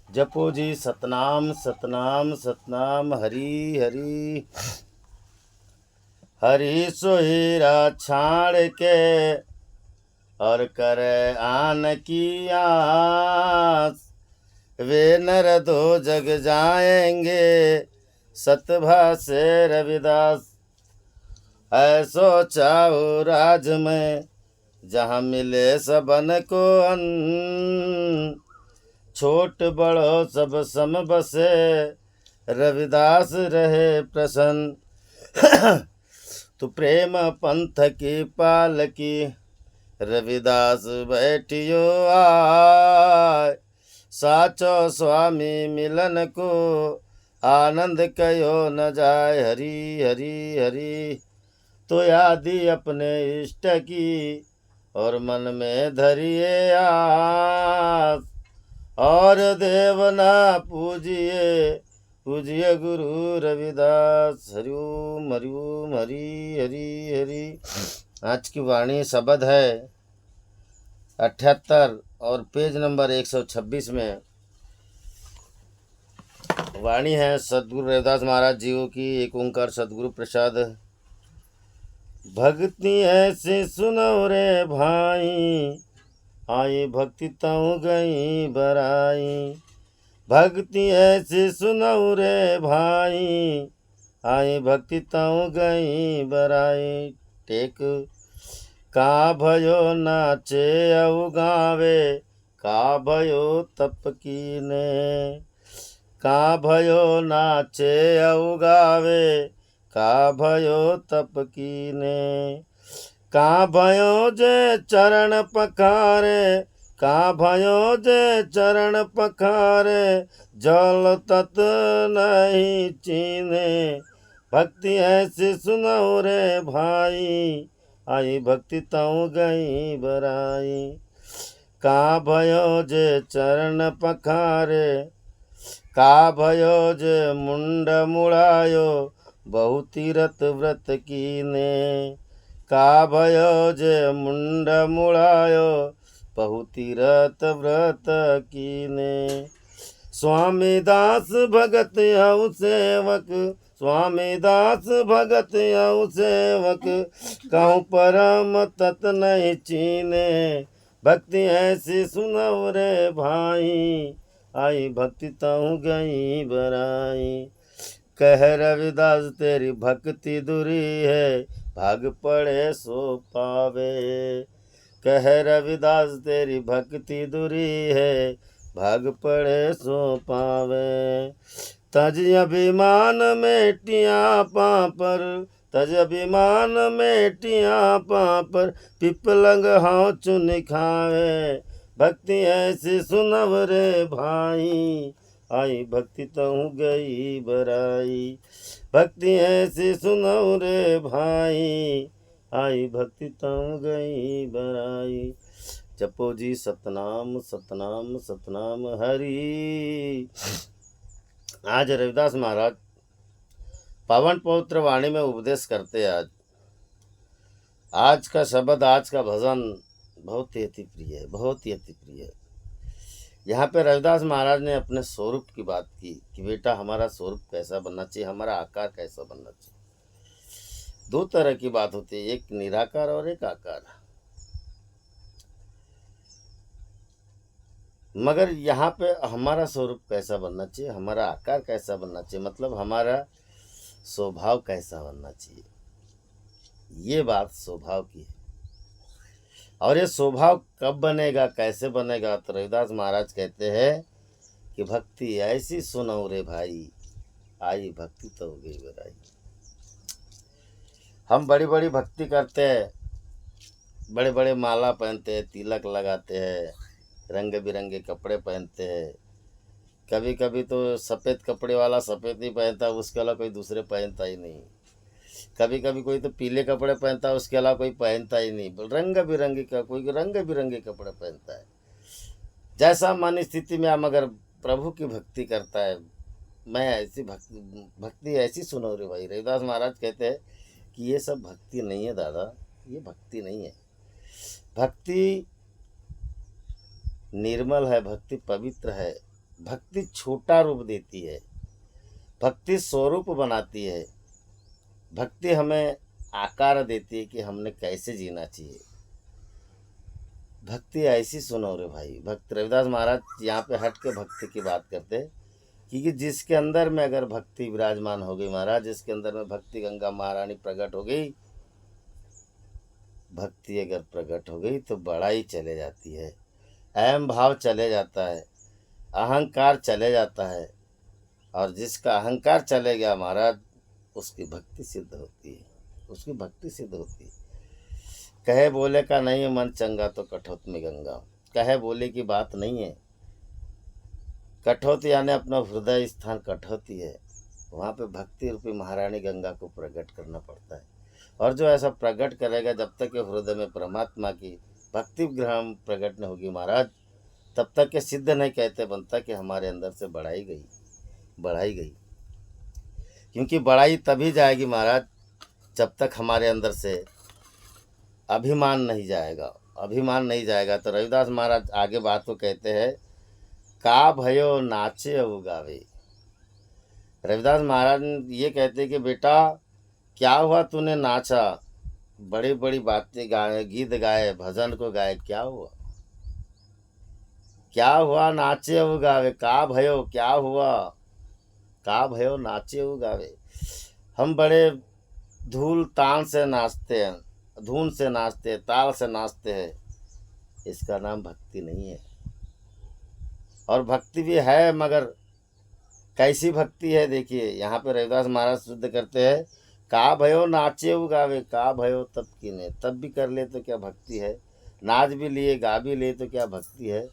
जपो जी सतनाम सतनाम सतनाम हरि हरि। हरि सोहीरा छाड़ के और करे आन की आस। वे नर दो जग जाएंगे सतभा से रविदास। ऐसो चाहो राज में जहाँ मिले सबन को अन्न। छोट बड़ो सब सम बसे रविदास रहे प्रसन्न। तू प्रेम पंथ की पालकी रविदास बैठियो आय। साचो स्वामी मिलन को आनंद कयो न जाय। हरि हरि हरि तो यादी अपने इष्ट की और मन में धरिए आस। और देवना पूजिए पूजिए गुरु रविदास। हरिओम हरिओम हरि हरि हरि। आज की वाणी शब्द है 78 और पेज नंबर 126 में वाणी है सदगुरु रविदास महाराज जी की। एक ओंकार सदगुरु प्रसाद। भक्ति ऐसे सुनो रे भाई आई भक्ति तऊ गई बराई। भक्ति ऐसे सुनो रे भाई आई भक्ति तऊ गई बराई। टेक का भयो नाचे औ गावे का भयो तप कीने। का भयो नाचे औ गावे का भयो तप कीने। का भयो जे चरण पखारे का भयो जे चरण पखारे। जल तत नहीं चीने। भक्ति ऐसी सुनो रे भाई आई भक्ति तऊ गई बराई। का भयो जे चरण पखारे का भयो जे मुंड मुड़ायो बहु तीरथ व्रत कीने। का भयो जे मुंड मुड़ायो बहु तीरथ व्रत कीने। स्वामी दास भगत हऊ सेवक स्वामी दास भगत हऊ सेवक। कहूँ परम तत नहीं चीने। भक्ति ऐसी सुनौ रे भाई आई भक्ति तऊ गई बराई। कह रविदास तेरी भक्ति दूरी है भाग पड़े सो पावे। कह रविदास तेरी भक्ति दूरी है भाग पड़े सो पावे। तज अभिमान मेटिया पापर तज अभिमान मेटिया पापर। पिपलंग हाँ चुन खावे। भक्ति ऐसी सुनव रे भाई आई भक्ति तऊ गई बराई। भक्ति ऐसी सुनव रे भाई आई भक्ति तऊ गई बराई। जपो जी सतनाम सतनाम सतनाम हरि। आज रविदास महाराज पावन पवित्र वाणी में उपदेश करते। आज का शब्द आज का भजन बहुत ही अति प्रिय है, बहुत ही अति प्रिय है। यहाँ पे रविदास महाराज ने अपने स्वरूप की बात की कि बेटा हमारा स्वरूप कैसा बनना चाहिए, हमारा आकार कैसा बनना चाहिए। दो तरह की बात होती है, एक निराकार और एक आकार। मगर यहाँ पे हमारा स्वरूप कैसा बनना चाहिए, हमारा आकार कैसा बनना चाहिए, मतलब हमारा स्वभाव कैसा बनना चाहिए, ये बात स्वभाव की है। और ये स्वभाव कब बनेगा, कैसे बनेगा, तो रविदास महाराज कहते हैं कि भक्ति ऐसी सुनो रे भाई आई भक्ति तो हो गई बराई। हम बड़ी बड़ी भक्ति करते हैं, बड़े बड़े माला पहनते हैं, तिलक लगाते हैं, रंग बिरंगे कपड़े पहनते हैं। कभी कभी तो सफ़ेद कपड़े वाला सफ़ेद ही पहनता, उसके अलावा कोई दूसरे पहनता ही नहीं। कभी कभी कोई तो पीले कपड़े पहनता है, उसके अलावा कोई पहनता ही नहीं। रंग बिरंगे का कोई रंग बिरंगे कपड़े पहनता है। जैसा मन स्थिति में हम अगर प्रभु की भक्ति करता है, मैं ऐसी भक्ति ऐसी सुनो रे भाई। रविदास महाराज कहते हैं कि ये सब भक्ति नहीं है दादा, ये भक्ति नहीं है। भक्ति निर्मल है, भक्ति पवित्र है, भक्ति छोटा रूप देती है, भक्ति स्वरूप बनाती है, भक्ति हमें आकार देती है कि हमने कैसे जीना चाहिए। भक्ति ऐसी सुनो रे भाई, भक्त रविदास महाराज यहाँ पे हट के भक्ति की बात करते हैं, क्योंकि जिसके अंदर में अगर भक्ति विराजमान हो गई महाराज, जिसके अंदर में भक्ति गंगा महारानी प्रकट हो गई, भक्ति अगर प्रकट हो गई तो बड़ाई चले जाती है, अहम भाव चले जाता है, अहंकार चले जाता है, और जिसका अहंकार चले गया महाराज उसकी भक्ति सिद्ध होती है, उसकी भक्ति सिद्ध होती है। कहे बोले का नहीं है मन चंगा तो कठौत में गंगा, कहे बोले की बात नहीं है। कठौत यानी अपना हृदय स्थान कठौती है, वहाँ पे भक्ति रूपी महारानी गंगा को प्रकट करना पड़ता है। और जो ऐसा प्रकट करेगा, जब तक के हृदय में परमात्मा की भक्ति ग्रहण प्रकट न होगी महाराज, तब तक के सिद्ध नहीं कहते बनता कि हमारे अंदर से बढ़ाई गई। क्योंकि बढ़ाई तभी जाएगी महाराज जब तक हमारे अंदर से अभिमान नहीं जाएगा। तो रविदास महाराज आगे बात को कहते हैं, का भयो नाचे अब गावे। रविदास महाराज ये कहते हैं कि बेटा क्या हुआ तूने नाचा, बड़ी बड़ी बातें गाए, गीत गाए, भजन को गाए, क्या हुआ नाचे अब गावे, का भयो क्या हुआ, का भयो नाचे अब गावे। हम बड़े धूल तान से नाचते हैं, धून से नाचते हैं, ताल से नाचते हैं, इसका नाम भक्ति नहीं है। और भक्ति भी है, मगर कैसी भक्ति है देखिए, यहाँ पे रविदास महाराज शुद्ध करते हैं, का भयो नाचे गावे, का भयो तब कीने, तब भी कर ले तो क्या भक्ति है, नाच भी लिए गा भी ले तो क्या भक्ति है।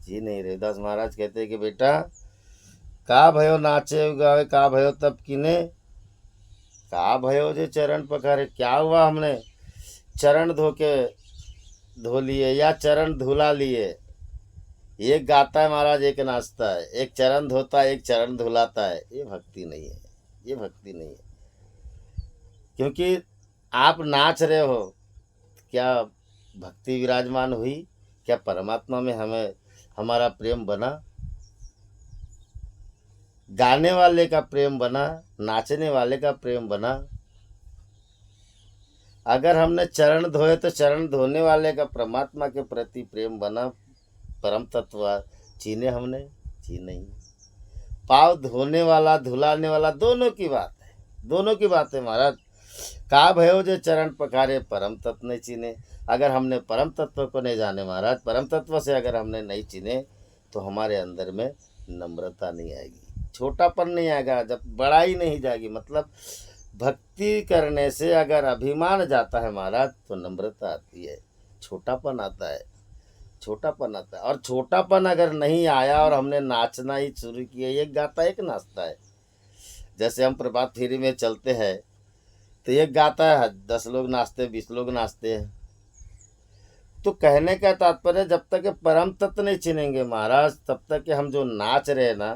जी नहीं, रविदास महाराज कहते हैं कि बेटा का भयो नाचे गावे, का भयो तब कीने, का भयो जो चरण पखारे। क्या हुआ हमने चरण धो लिए या चरण धुला लिए। एक गाता है महाराज, एक नाचता है, एक चरण धोता है, एक चरण धुलाता है, ये भक्ति नहीं है। क्योंकि आप नाच रहे हो, क्या भक्ति विराजमान हुई, क्या परमात्मा में हमें हमारा प्रेम बना, गाने वाले का प्रेम बना, नाचने वाले का प्रेम बना। अगर हमने चरण धोए तो चरण धोने वाले का परमात्मा के प्रति प्रेम बना, परम तत्व चीने हमने, जी नहीं। पाँव धोने वाला धुलाने वाला दोनों की बात है महाराज। का भयो जो चरण पखारे, परम तत्व नहीं चीने। अगर हमने परम तत्व को नहीं जाने महाराज, परम तत्व से अगर हमने नहीं चीने, तो हमारे अंदर में नम्रता नहीं आएगी, छोटापन नहीं आएगा, जब बड़ाई नहीं जाएगी। मतलब भक्ति करने से अगर अभिमान जाता है महाराज तो नम्रता आती है, छोटापन आता है। और छोटापन अगर नहीं आया और हमने नाचना ही शुरू किया, एक गाता एक नाचता है। जैसे हम प्रभात फेरी में चलते हैं तो एक गाता है, 10 लोग नाचते हैं, 20 लोग नाचते हैं। तो कहने का तात्पर्य, जब तक परम तत्व नहीं चिनेंगे महाराज, तब तक कि हम जो नाच रहे हैं ना,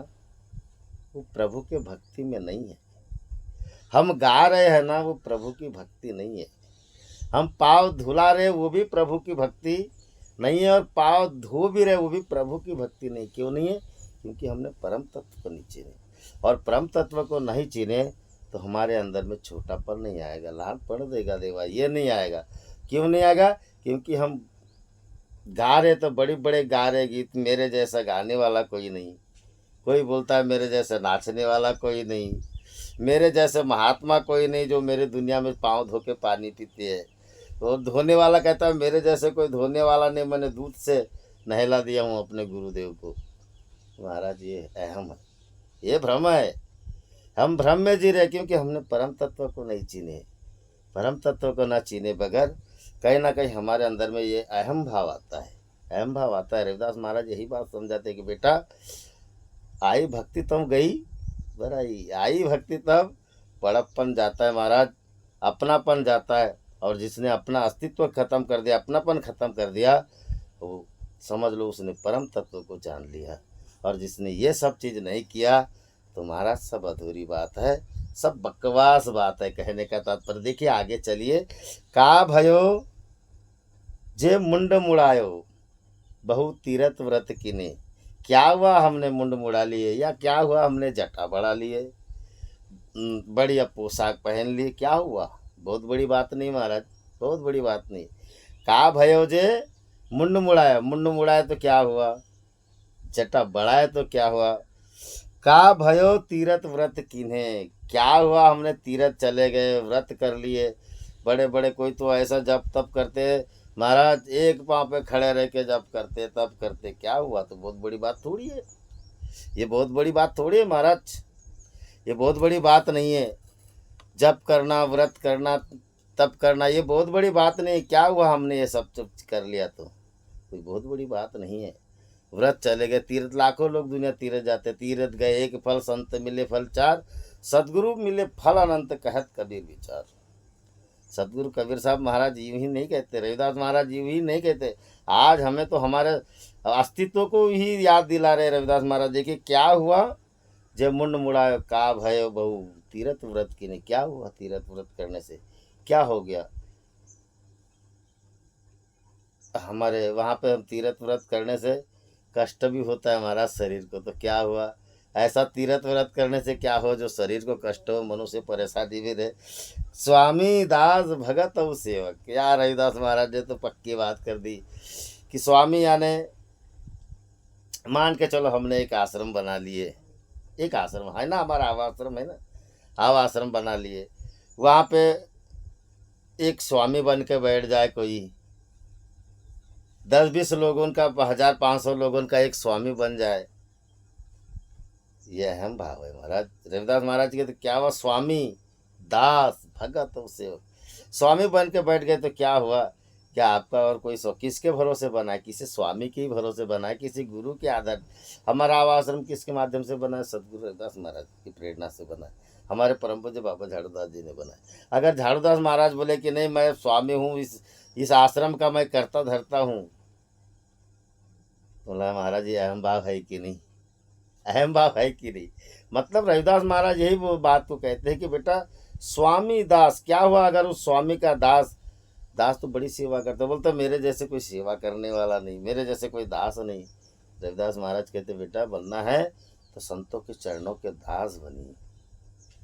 वो प्रभु के भक्ति में नहीं है। हम गा रहे हैं ना, वो प्रभु की भक्ति नहीं है। हम पाँव धुला रहे, वो भी प्रभु की भक्ति नहीं है, और पाँव धो भी रहे, वो भी प्रभु की भक्ति नहीं। क्यों नहीं है? क्योंकि हमने परम तत्व को नहीं चीने, और परम तत्व को नहीं चीने तो हमारे अंदर में छोटापन नहीं आएगा, लाल पड़ देगा देवा, ये नहीं आएगा। क्यों नहीं आएगा? क्योंकि हम गा रहे तो बड़े बड़े गा रहे गीत, मेरे जैसा गाने वाला कोई नहीं। कोई बोलता है मेरे जैसा नाचने वाला कोई नहीं, मेरे जैसे महात्मा कोई नहीं जो मेरे दुनिया में पाँव धो के पानी पीते हैं। तो धोने वाला कहता है मेरे जैसे कोई धोने वाला नहीं, मैंने दूध से नहला दिया हूँ अपने गुरुदेव को। महाराज ये अहम है, ये भ्रम है। हम भ्रम में जी रहे क्योंकि हमने परम तत्व को नहीं चीने। परम तत्व को ना चीने बगैर कहीं ना कहीं हमारे अंदर में ये अहम भाव आता है। रविदास महाराज यही बात समझाते हैं कि बेटा आई भक्ति तब गई बराई, आई भक्ति तब बड़प्पन जाता है महाराज, अपनापन जाता है। और जिसने अपना अस्तित्व खत्म कर दिया, अपनापन खत्म कर दिया, वो समझ लो उसने परम तत्व को जान लिया। और जिसने ये सब चीज़ नहीं किया तो महाराज सब अधूरी बात है, सब बकवास बात है। कहने का तात्पर्य देखिए, आगे चलिए। का भयो जे मुंड मुड़ायो, बहु तीरथ व्रत किने, क्या हुआ हमने मुंड मुड़ा लिए, या क्या हुआ हमने जटा बढ़ा लिए, बढ़िया पोशाक पहन लिए, क्या हुआ? बहुत बड़ी बात नहीं महाराज, बहुत बड़ी बात नहीं। का भयो जे मुंड मुड़ाया तो क्या हुआ, जटा बढ़ाए तो क्या हुआ। का भयो तीरथ व्रत किन्हे, क्या हुआ हमने तीरथ चले गए, व्रत कर लिए बड़े बड़े। कोई तो ऐसा जप तप करते महाराज, एक पाँव पे खड़े रह के जप करते तप करते, क्या हुआ? तो बहुत बड़ी बात थोड़ी है ये, बहुत बड़ी बात थोड़ी है महाराज, ये बहुत बड़ी बात नहीं है। जप करना, व्रत करना, तप करना, ये बहुत बड़ी बात नहीं। क्या हुआ हमने ये सब कर लिया तो कोई बहुत बड़ी बात नहीं है। व्रत चले गए, तीर्थ, लाखों लोग दुनिया तीर्थ जाते, तीर्थ गए एक फल संत मिले फल चार, सदगुरु मिले फल अनंत कहत कबीर विचार। सदगुरु कबीर साहब महाराज यूं ही नहीं कहते, रविदास महाराज यूं ही नहीं कहते। आज हमें तो हमारे अस्तित्व को ही याद दिला रहे रविदास महाराज। देखिए क्या हुआ, जब मुंड मुड़ायो का भयो बहु, तीर्थ व्रत की नहीं, क्या हुआ तीर्थ व्रत करने से, क्या हो गया हमारे वहाँ पे? हम तीर्थ व्रत करने से कष्ट भी होता है हमारा शरीर को, तो क्या हुआ? ऐसा तीर्थ व्रत करने से क्या हो जो शरीर को कष्ट हो, मनुष्य परेशानी भी रहे। स्वामी दास भगत और सेवक, यार रविदास महाराज ने तो पक्की बात कर दी कि स्वामी यानी, मान के चलो हमने एक आश्रम बना लिए, एक आश्रम है ना, हमारा आवाश्रम है ना, आवाश्रम बना लिए, वहाँ पे एक स्वामी बन के बैठ जाए कोई, 10-20 लोगों का, 1,000-500 लोगों का एक स्वामी बन जाए, ये अहम भाव है महाराज। रविदास महाराज के तो क्या हुआ, स्वामी दास भगत और सेवक, स्वामी बन के बैठ गए तो क्या हुआ? क्या आपका और कोई किसके भरोसे बना है? किसी स्वामी के ही भरोसे बना है, किसी गुरु के आधार। हमारा आवाश्रम किसके माध्यम से बना है? सदगुरु रविदास महाराज की प्रेरणा से बना है, हमारे परम पूज्य बाबा झाड़ूदास जी ने बनाया। अगर झाड़ूदास महाराज बोले कि नहीं मैं स्वामी हूँ, इस आश्रम का मैं करता धरता हूँ, बोला महाराज ये अहम भाव है कि नहीं? अहम भाव है कि नहीं? मतलब रविदास महाराज यही वो बात को कहते हैं कि बेटा स्वामी दास, क्या हुआ अगर उस स्वामी का दास, दास तो बड़ी सेवा करता, बोलता मेरे जैसे कोई सेवा करने वाला नहीं, मेरे जैसे कोई दास नहीं। रविदास महाराज कहते बेटा बनना है तो संतों के चरणों के दास बनिए,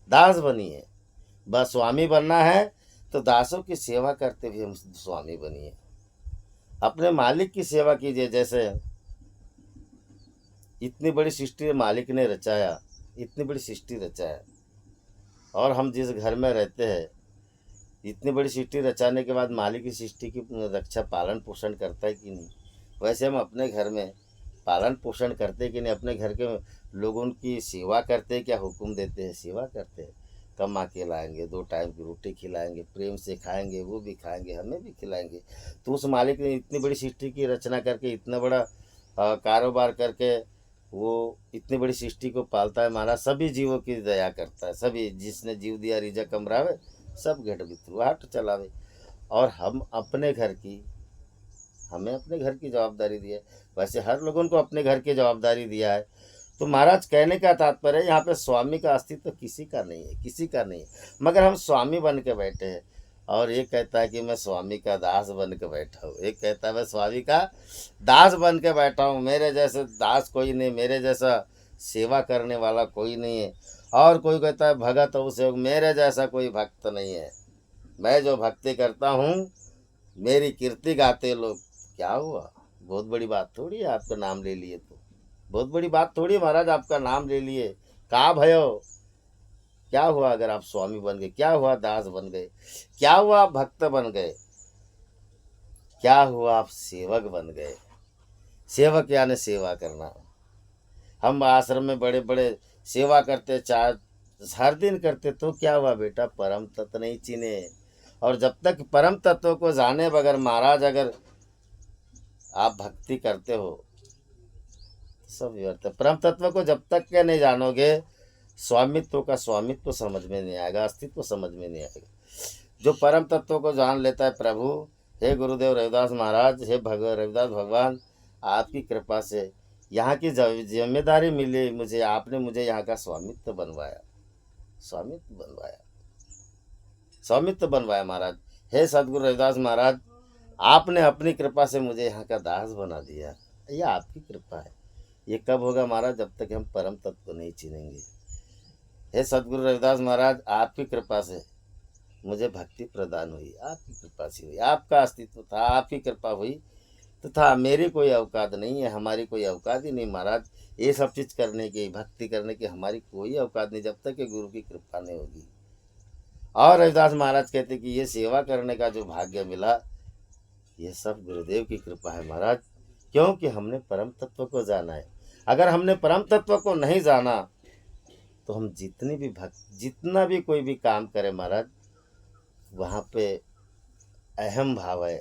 दास बनिए। बस स्वामी बनना है तो दासों की सेवा करते हुए हम स्वामी बनिए, अपने मालिक की सेवा कीजिए। जैसे इतनी बड़ी सृष्टि मालिक ने रचाया, इतनी बड़ी सृष्टि रचाया, और हम जिस घर में रहते हैं, इतनी बड़ी सृष्टि रचाने के बाद मालिक की सृष्टि की रक्षा पालन पोषण करता है कि नहीं? वैसे हम अपने घर में पालन पोषण करते कि नहीं? अपने घर के लोगों की सेवा करते, क्या हुक्म देते हैं? सेवा करते हैं। कमा के लाएंगे, 2 टाइम की रोटी खिलाएंगे, प्रेम से खाएंगे, वो भी खाएंगे, हमें भी खिलाएंगे। तो उस मालिक ने इतनी बड़ी सृष्टि की रचना करके, इतना बड़ा कारोबार करके, वो इतनी बड़ी सृष्टि को पालता है महाराज, सभी जीवों की दया करता है। सभी, जिसने जीव दिया रिजक कमरावे, सब घेट बितरुआट चलावे। और हम अपने घर की, हमें अपने घर की जवाबदारी दी है, वैसे हर लोगों को अपने घर की जवाबदारी दिया है। तो महाराज कहने का तात्पर्य है यहाँ पे स्वामी का अस्तित्व तो किसी का नहीं है, किसी का नहीं है, मगर हम स्वामी बन के बैठे हैं। और एक कहता है कि मैं स्वामी का दास बन के बैठा हूँ, एक कहता है मैं स्वामी का दास बन के बैठा हूँ, मेरे जैसे दास कोई नहीं, मेरे जैसा सेवा करने वाला कोई नहीं है। और कोई कहता है भगत हो सेवक, मेरे जैसा कोई भक्त नहीं है, मैं जो भक्ति करता हूँ मेरी कीर्ति गाते लोग। क्या हुआ? बहुत बड़ी बात थोड़ी है आपका नाम ले लिए तो, बहुत बड़ी बात थोड़ी है महाराज आपका नाम ले लिए। का भयो, क्या हुआ अगर आप स्वामी बन गए? क्या हुआ दास बन गए? क्या हुआ आप भक्त बन गए? क्या हुआ आप सेवक बन गए? सेवक यानी सेवा करना। हम आश्रम में बड़े बड़े सेवा करते, चार हर दिन करते, तो क्या हुआ बेटा? परम तत्व नहीं चिने। और जब तक परम तत्व को जाने बगैर महाराज अगर आप भक्ति करते हो, सब व्यर्थ है। परम तत्व को जब तक के नहीं जानोगे, स्वामित्व का स्वामित्व समझ में नहीं आएगा, अस्तित्व समझ में नहीं आएगा। जो परम तत्व को जान लेता है, प्रभु हे गुरुदेव रविदास महाराज, हे रविदास भगवान, आपकी कृपा से यहाँ की जिम्मेदारी मिली मुझे, आपने मुझे यहाँ का स्वामित्व बनवाया, स्वामित्व बनवाया, स्वामित्व बनवाया महाराज। हे सदगुरु रविदास महाराज, आपने अपनी कृपा से मुझे यहाँ का दास बना दिया, यह आपकी कृपा है, ये कब होगा महाराज? जब तक हम परम तत्व को नहीं चिनेंगे। हे सदगुरु रविदास महाराज, आपकी कृपा से मुझे भक्ति प्रदान हुई, आपकी कृपा से हुई, आपका अस्तित्व था, आपकी कृपा हुई तो था। मेरी कोई औकात नहीं है, हमारी कोई औकात ही नहीं महाराज, ये सब चीज़ करने की, भक्ति करने की हमारी कोई औकात नहीं, जब तक कि गुरु की कृपा नहीं होगी। और रविदास महाराज कहते कि ये सेवा करने का जो भाग्य मिला, ये सब गुरुदेव की कृपा है महाराज, क्योंकि हमने परम तत्व को जाना है। अगर हमने परम तत्व को नहीं जाना तो हम जितना भी कोई भी काम करें महाराज, वहाँ पे अहम भाव है,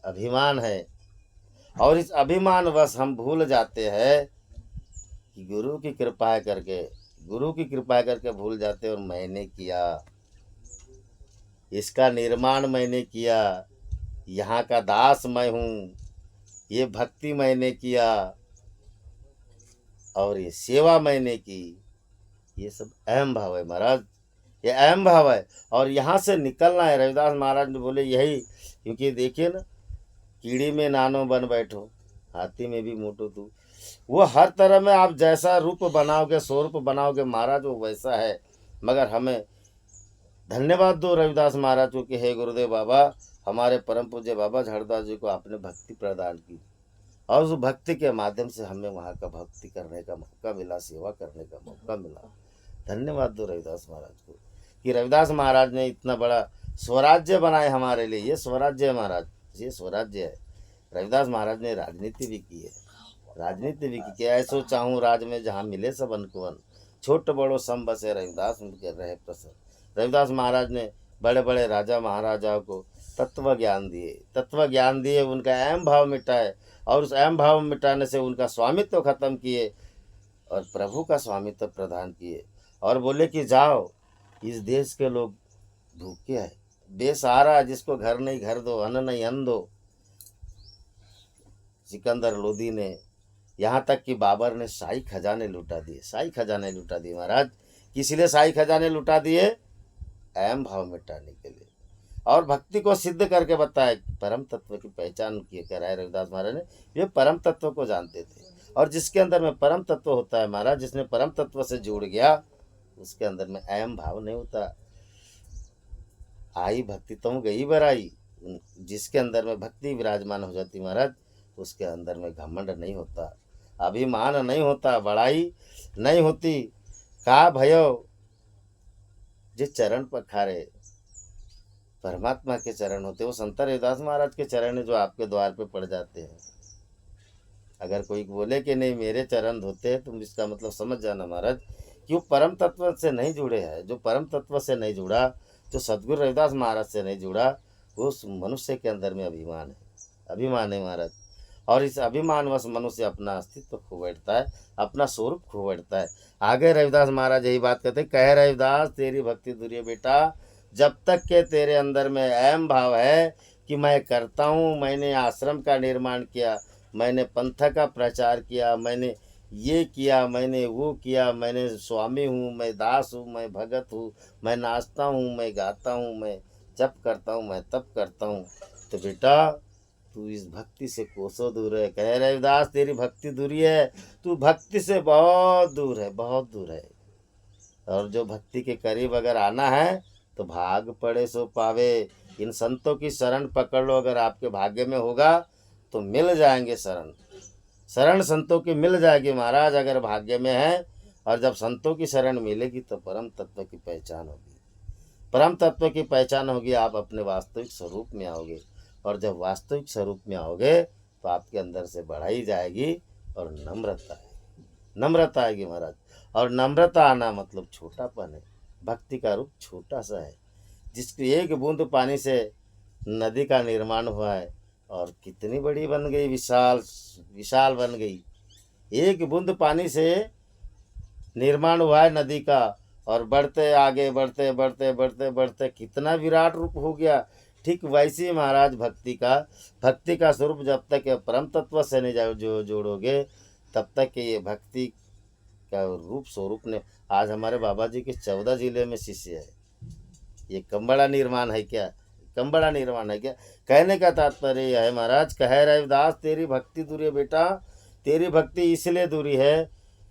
अभिमान है, और इस अभिमानवश हम भूल जाते हैं कि गुरु की कृपा करके भूल जाते हैं। और मैंने किया, इसका निर्माण मैंने किया, यहाँ का दास मैं हूँ, ये भक्ति मैंने किया और ये सेवा मैंने की। ये सब अहम भाव है महाराज, ये अहम भाव है, और यहाँ से निकलना है। रविदास महाराज ने बोले यही, क्योंकि देखिए ना, कीड़ी में नानो बन बैठो, हाथी में भी मोटो तू। वो हर तरह में आप जैसा रूप बनाओगे, स्वरूप बनाओगे महाराज, वो वैसा है। मगर हमें धन्यवाद दो रविदास महाराज को कि हे गुरुदेव बाबा, हमारे परम पूज्य बाबा झड़दास जी को आपने भक्ति प्रदान की, और उस भक्ति के माध्यम से हमें वहाँ का भक्ति करने का मौका मिला, सेवा करने का मौका मिला। धन्यवाद दो रविदास महाराज को कि रविदास महाराज ने इतना बड़ा स्वराज्य बनाए हमारे लिए। ये स्वराज्य है महाराज, ये स्वराज्य है। रविदास महाराज ने राजनीति भी की है, राजनीति भी की। ऐसो चाहूँ राज में जहाँ मिले सब अनकुवन, छोट बड़ो सम बसे रविदास कर रहे प्रसन्न। रविदास महाराज ने बड़े बड़े राजा महाराजाओं को तत्व ज्ञान दिए, उनका अहम भाव मिटाए, और उस अहम भाव मिटाने से उनका स्वामित्व खत्म किए और प्रभु का स्वामित्व प्रदान किए। और बोले कि जाओ, इस देश के लोग भूखे हैं, बेसहारा, जिसको घर नहीं घर दो, अन्न नहीं अन्न दो। सिकंदर लोदी ने, यहाँ तक कि बाबर ने शाही खजाने लुटा दिए महाराज। किस लिए शाही खजाने लुटा दिए? अहम भाव मिटाने के लिए, और भक्ति को सिद्ध करके बताया। परम तत्व की पहचान किए कराए रविदास महाराज ने। ये परम तत्व को जानते थे, और जिसके अंदर में परम तत्व होता है महाराज, जिसने परम तत्व से जुड़ गया, उसके अंदर में अहम भाव नहीं होता। आई भक्ति तुम गई बराई, जिसके अंदर में भक्ति विराजमान हो जाती महाराज, उसके अंदर में घमंड नहीं होता, अभिमान नहीं होता, बड़ाई नहीं होती। का भयो जिस चरण पखारे, परमात्मा के चरण होते, वो संत रविदास महाराज के चरण है जो आपके द्वार पे पड़ जाते हैं। अगर कोई बोले कि नहीं मेरे चरण धोते हैं, तुम इसका मतलब समझ जाना महाराज, क्यों परम तत्व से नहीं जुड़े हैं। जो परम तत्व से नहीं जुड़ा, जो सदगुरु रविदास महाराज से नहीं जुड़ा, वो उस मनुष्य के अंदर में अभिमान है महाराज। और इस अभिमानवश मनुष्य अपना अस्तित्व खो बैठता है, अपना स्वरूप खो बैठता है। आगे रविदास महाराज यही बात कहते, कह रविदास तेरी भक्ति दूरिये बेटा, जब तक के तेरे अंदर में अहम भाव है कि मैं करता हूँ, मैंने आश्रम का निर्माण किया, मैंने पंथ का प्रचार किया, मैंने ये किया, मैंने वो किया, मैंने स्वामी हूँ, मैं दास हूँ, मैं भगत हूँ, मैं नाचता हूँ, मैं गाता हूँ, मैं जप करता हूँ, मैं तप करता हूँ, तो बेटा तू इस भक्ति से कोसों दूर है। कह रविदास तेरी भक्ति दूरी है, तू भक्ति से बहुत दूर है, बहुत दूर है। और जो भक्ति के करीब अगर आना है तो भाग पड़े सो पावे। इन संतों की शरण पकड़ लो, अगर आपके भाग्य में होगा तो मिल जाएंगे शरण संतों की मिल जाएगी महाराज, अगर भाग्य में है। और जब संतों की शरण मिलेगी तो परम तत्व की पहचान होगी, परम तत्व की पहचान होगी, आप अपने वास्तविक स्वरूप में आओगे। और जब वास्तविक स्वरूप में आओगे तो आपके अंदर से बढ़ाई जाएगी और नम्रता आएगी महाराज। और नम्रता आना मतलब छोटापन है। भक्ति का रूप छोटा सा है, जिसकी एक बूंद पानी से नदी का निर्माण हुआ है, और कितनी बड़ी बन गई, विशाल बन गई। एक बूंद पानी से निर्माण हुआ है नदी का, और बढ़ते आगे बढ़ते कितना विराट रूप हो गया। ठीक वैसे ही महाराज भक्ति का स्वरूप जब तक परम तत्व से नहीं जोड़ोगे, तब तक ये भक्ति का रूप स्वरूप ने। आज हमारे बाबा जी के 14 जिले में शिष्य है। ये कम बड़ा निर्माण है क्या? कहने का तात्पर्य यह है महाराज, कह रविदास तेरी भक्ति दूरिये बेटा, तेरी भक्ति इसलिए दूरी है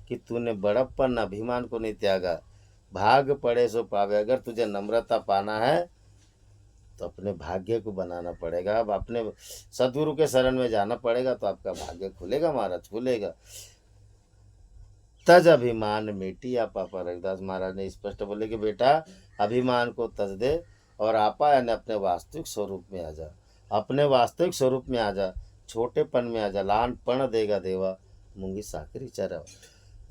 कि तूने बड़प्पन अभिमान को नहीं त्यागा। भाग पड़े सो पावे। अगर तुझे नम्रता पाना है तो अपने भाग्य को बनाना पड़ेगा। अब अपने सदगुरु के शरण में जाना पड़ेगा तो आपका भाग्य खुलेगा महाराज, खुलेगा। तज अभिमान मिटिया पापा। रविदास महाराज ने स्पष्ट बोले कि बेटा अभिमान को तज दे और आपा यानी अपने वास्तविक स्वरूप में आ जा। अपने वास्तविक स्वरूप में आ जा, छोटेपन में आ जा। लहानपन देगा देवा, मूंगी साकरी चरवा।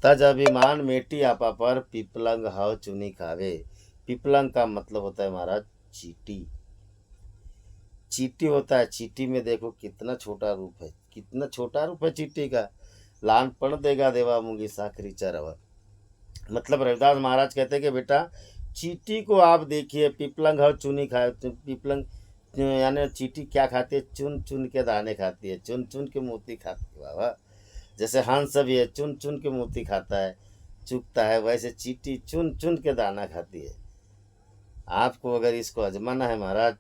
तज अभिमान मेटी आपा पर, पिपलंग हव चुनी खावे। पिपलंग का मतलब होता है महाराज चीटी। चीटी होता है, चीटी में देखो कितना छोटा रूप है, कितना छोटा रूप है चीटी का। लहानपन देगा देवा, मूंगी साकरी चरवा। मतलब रविदास महाराज कहते हैं कि बेटा चीटी को आप देखिए, पिपलंग हव चुनी खाए। पिपलंग यानी चीटी क्या खाती है? चुन चुन के दाने खाती है, चुन चुन के मोती खाती है बाबा। जैसे हंस भी है, चुन चुन के मोती खाता है, चुगता है, वैसे चीटी चुन चुन के दाना खाती है। आपको अगर इसको आजमाना है महाराज,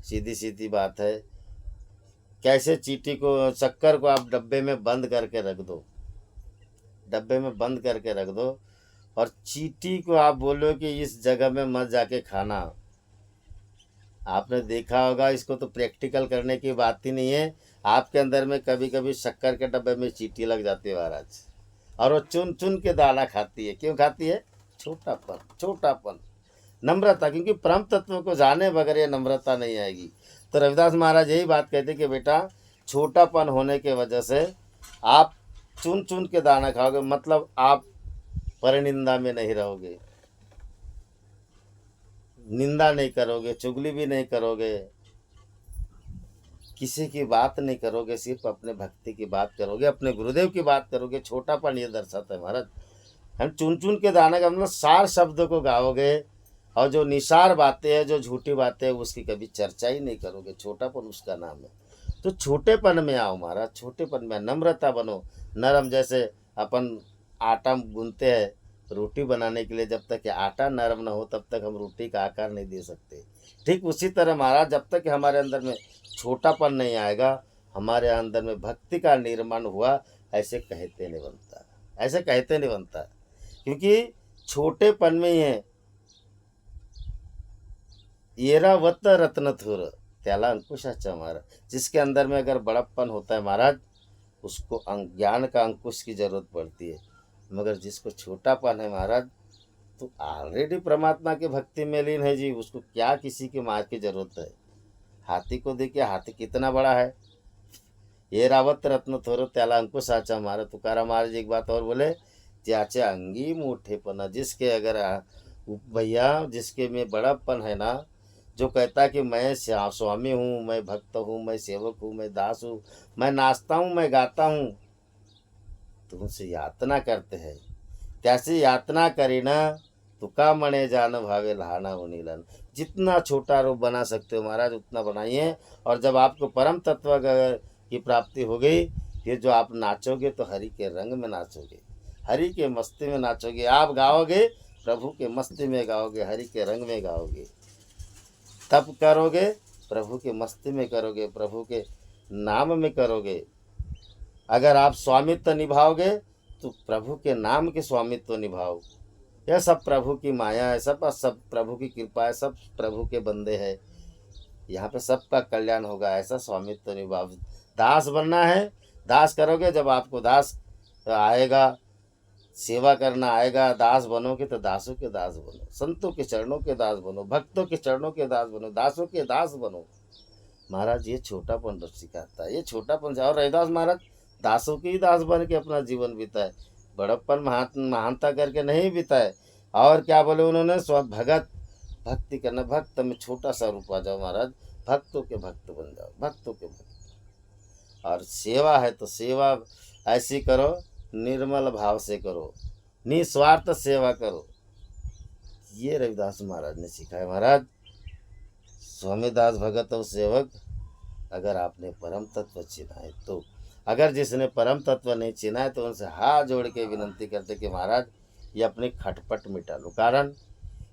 सीधी सीधी बात है, कैसे चीटी को, शक्कर को आप डब्बे में बंद करके रख दो, डब्बे में बंद करके रख दो, और चीटी को आप बोलो कि इस जगह में मत जाके खाना। आपने देखा होगा, इसको तो प्रैक्टिकल करने की बात ही नहीं है। आपके अंदर में कभी कभी शक्कर के डब्बे में चीटी लग जाती है महाराज, और वो चुन चुन के दाना खाती है। क्यों खाती है? छोटापन, छोटापन, नम्रता। क्योंकि परम तत्व को जाने बगैर ये नम्रता नहीं आएगी। तो रविदास महाराज यही बात कहते कि बेटा छोटापन होने के वजह से आप चुन चुन के दाना खाओगे, मतलब आप परनिंदा में नहीं रहोगे, निंदा नहीं करोगे, चुगली भी नहीं करोगे, किसी की बात नहीं करोगे, सिर्फ अपने भक्ति की बात करोगे, अपने गुरुदेव की बात करोगे। छोटापन ये दर्शाता है महाराज। हम चुन चुन के दाने का मतलब सार शब्द को गाओगे, और जो निसार बातें हैं, जो झूठी बातें हैं, उसकी कभी चर्चा ही नहीं करोगे। छोटापन उसका नाम है। तो छोटेपन में आओ महाराज, छोटेपन में नम्रता बनो, नरम। जैसे अपन आटा गूंथते हैं रोटी बनाने के लिए, जब तक कि आटा नरम ना हो तब तक हम रोटी का आकार नहीं दे सकते। ठीक उसी तरह महाराज, जब तक कि हमारे अंदर में छोटापन नहीं आएगा, हमारे अंदर में भक्ति का निर्माण हुआ, ऐसे कहते नहीं बनता, ऐसे कहते नहीं बनता। क्योंकि छोटेपन में ही है येरावत रत्नथुर, त्याला अंकुशाचा महाराज। जिसके अंदर में अगर बड़प्पन होता है महाराज, उसको ज्ञान का अंकुश की जरूरत पड़ती है। मगर जिसको छोटापन है महाराज, तो ऑलरेडी परमात्मा की भक्ति में लीन है जी, उसको क्या किसी की मार की जरूरत है। हाथी को देखिए, हाथी कितना बड़ा है। ये रावत रत्न थोर त्याला अंकुशाचा मारा। तुकाराम महाराज एक बात और बोले, ज्याचे अंगी मोठेपना। जिसके अगर भैया, जिसके में बड़ापन है ना, जो कहता है कि मैं स्वामी हूँ, मैं भक्त हूँ, मैं सेवक हूँ, मैं दास हूँ, मैं नाचता हूँ, मैं गाता हूँ, तो उनसे यातना करते हैं। त्यासी यातना करी ना, तुका मणे जान भावे लहाना उनीलन। जितना छोटा रूप बना सकते हो महाराज उतना बनाइए। और जब आपको परम तत्व की प्राप्ति हो गई, फिर जो आप नाचोगे तो हरि के रंग में नाचोगे, हरि के मस्ती में नाचोगे। आप गाओगे प्रभु के मस्ती में गाओगे, हरि के रंग में गाओगे। तब करोगे प्रभु के मस्ती में करोगे, प्रभु के नाम में करोगे। अगर आप स्वामित्व निभाओगे तो प्रभु के नाम के स्वामित्व निभाओ। यह सब प्रभु की माया है, सब प्रभु की कृपा है, सब प्रभु के बंदे हैं। यहाँ पे सबका कल्याण होगा, ऐसा स्वामित्व निभाओ। दास बनना है, दास करोगे। जब आपको दास आएगा, सेवा करना आएगा, दास बनोगे तो दासों के दास बनो, संतों के चरणों के दास बनो, भक्तों के चरणों के दास बनो, दासों के दास बनो। महाराज ये छोटापन सिखाता है, ये छोटापन से। और रविदास महाराज दासों के ही दास बन के अपना जीवन बिताए, बड़प्पन महानता करके नहीं बिताए। और क्या बोले उन्होंने? भगत भक्ति करना, भक्त में छोटा सा रूप आ जाओ महाराज, भक्तों के भक्त बन जाओ, भक्तों के भक्त। और सेवा है तो सेवा ऐसी करो, निर्मल भाव से करो, निस्वार्थ सेवा करो। ये रविदास महाराज ने सिखाया महाराज। स्वामीदास भगत और सेवक, अगर आपने परम तत्व चिना है तो, अगर जिसने परम तत्व नहीं चिना है तो उनसे हाथ जोड़ के विनंती करते कि महाराज ये अपनी खटपट मिटा लो। कारण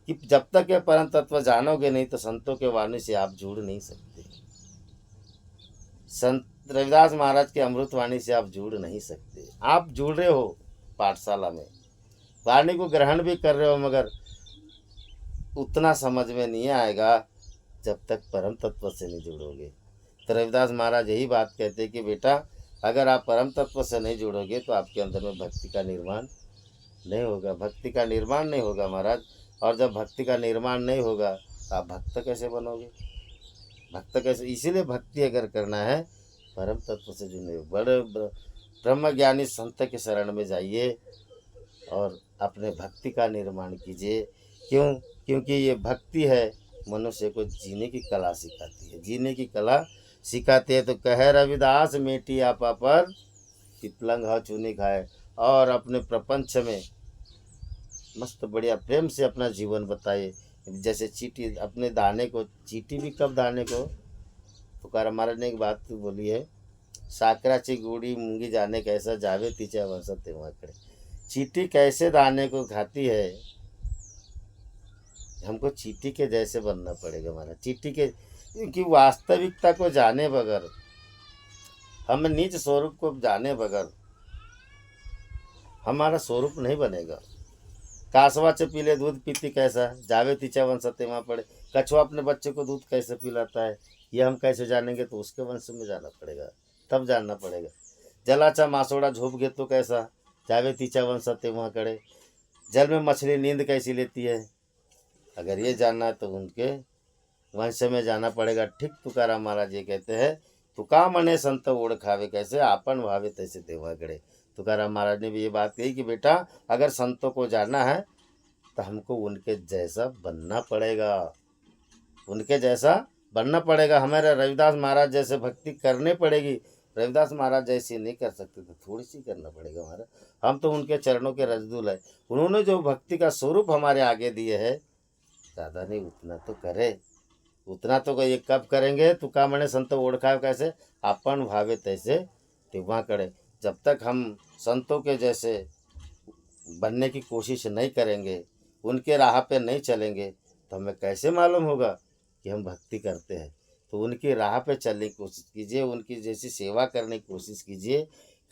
कि जब तक ये परम तत्व जानोगे नहीं तो संतों के वाणी से आप जुड़ नहीं सकते। संत रविदास महाराज के अमृतवाणी से आप जुड़ नहीं सकते। आप जुड़ रहे हो पाठशाला में, वाणी को ग्रहण भी कर रहे हो, मगर उतना समझ में नहीं आएगा जब तक परम तत्व से नहीं जुड़ोगे। तो रविदास महाराज यही बात कहते हैं कि बेटा, अगर आप परम तत्व से नहीं जुड़ोगे तो आपके अंदर में भक्ति का निर्माण नहीं होगा। भक्ति का निर्माण नहीं होगा महाराज, और जब भक्ति का निर्माण नहीं होगा तो आप भक्त कैसे बनोगे? भक्त कैसे? इसीलिए भक्ति अगर करना है, परम तत्व से जुड़े, बड़े ब्रह्म ज्ञानी संत के शरण में जाइए और अपने भक्ति का निर्माण कीजिए। क्यों? क्योंकि ये भक्ति है, मनुष्य को जीने की कला सिखाती है, जीने की कला सिखाती है। तो कह रविदास मेटी आपा पर पिपलंग हा चूनी खाए, और अपने प्रपंच में मस्त बढ़िया प्रेम से अपना जीवन बताइए। जैसे चींटी अपने दाने को, चींटी भी कब दाने को, तुकाराम महाराज ने एक बात बोली है, साकराची गुड़ी मूंगी जाने कैसा, जावे तिचा वसत वाकड़े। चींटी कैसे दाने को खाती है, हमको चींटी के जैसे बनना पड़ेगा हमारा, चींटी के, क्योंकि वास्तविकता को जाने बगैर, हम निज स्वरूप को जाने बगैर हमारा स्वरूप नहीं बनेगा। कासवा च पीले दूध पीती कैसा, जावे तिचा वंश तेवा पड़े। कछुआ अपने बच्चे को दूध कैसे पिलाता है, ये हम कैसे जानेंगे? तो उसके वंश में जाना पड़ेगा, तब जानना पड़ेगा। जलाचा मासोड़ा झोप गे तो कैसा, जावे तिचा वंश तेवा करे। जल में मछली नींद कैसी लेती है, अगर ये जानना है तो उनके वंश में जाना पड़ेगा। ठीक तुकाराम महाराज ये कहते हैं, तुका मने संत ओढ़ खावे कैसे, आपन भावे तैसे तेवा करे। तुकाराम महाराज ने भी ये बात कही कि बेटा, अगर संतों को जानना है तो हमको उनके जैसा बनना पड़ेगा, उनके जैसा बनना पड़ेगा। हमारे रविदास महाराज जैसे भक्ति करने पड़ेगी। रविदास महाराज जैसी नहीं कर सकते तो थोड़ी सी करना पड़ेगा हमारा। हम तो उनके चरणों के रजदूल है। उन्होंने जो भक्ति का स्वरूप हमारे आगे दिए है, ज़्यादा नहीं, उतना तो करे, उतना तो ये कब करेंगे? तुका मने संत ओढ़खाव कैसे, अपन भावे तैसे तिवा करे। जब तक हम संतों के जैसे बनने की कोशिश नहीं करेंगे, उनके राह पे नहीं चलेंगे, तो हमें कैसे मालूम होगा कि हम भक्ति करते हैं? तो उनकी राह पे चलने की कोशिश कीजिए, उनकी जैसी सेवा करने की कोशिश कीजिए।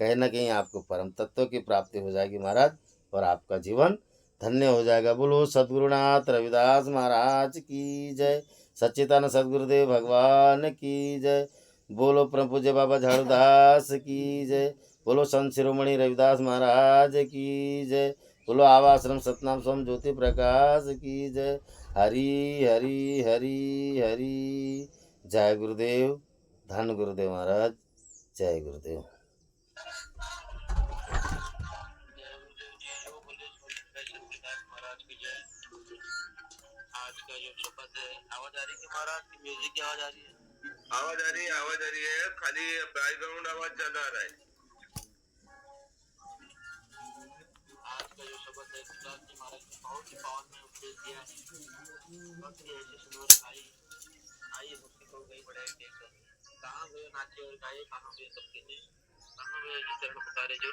कहीं ना कहीं आपको परम तत्व की प्राप्ति हो जाएगी महाराज, और आपका जीवन धन्य हो जाएगा। बोलो सद्गुरुनाथ रविदास महाराज की जय, सच्चिदानंद सद्गुरुदेव भगवान की जय। बोलो परम पूज्य बाबा झाड़ूदास की जय। बोलो संत शिरोमणि रविदास महाराज की जय। बोलो आवाश्रम सतनाम स्वामी ज्योति प्रकाश की जय। हरि हरि हरि हरि। जय गुरुदेव, धन गुरुदेव महाराज, जय गुरुदेव। आज का जो शपथ है, आवाज आ रही है महाराज की? म्यूजिक की आवाज आ रही है? आवाज आ रही है, आवाज आ रही है, खाली बैकग्राउंड आवाज ज्यादा आ रहा है। आज का जो शपथ है, गुजरात जी महाराज ने बहुत ही पावन में उपदेश दिया है। भक्त ऐसे सुनो रे भाई, आइए भक्ति को गई बढ़ाए देखकर, कहाँ गए नाचे और गाए, कहाँ गए सबके ने, कहाँ गए चरण पुकारे जो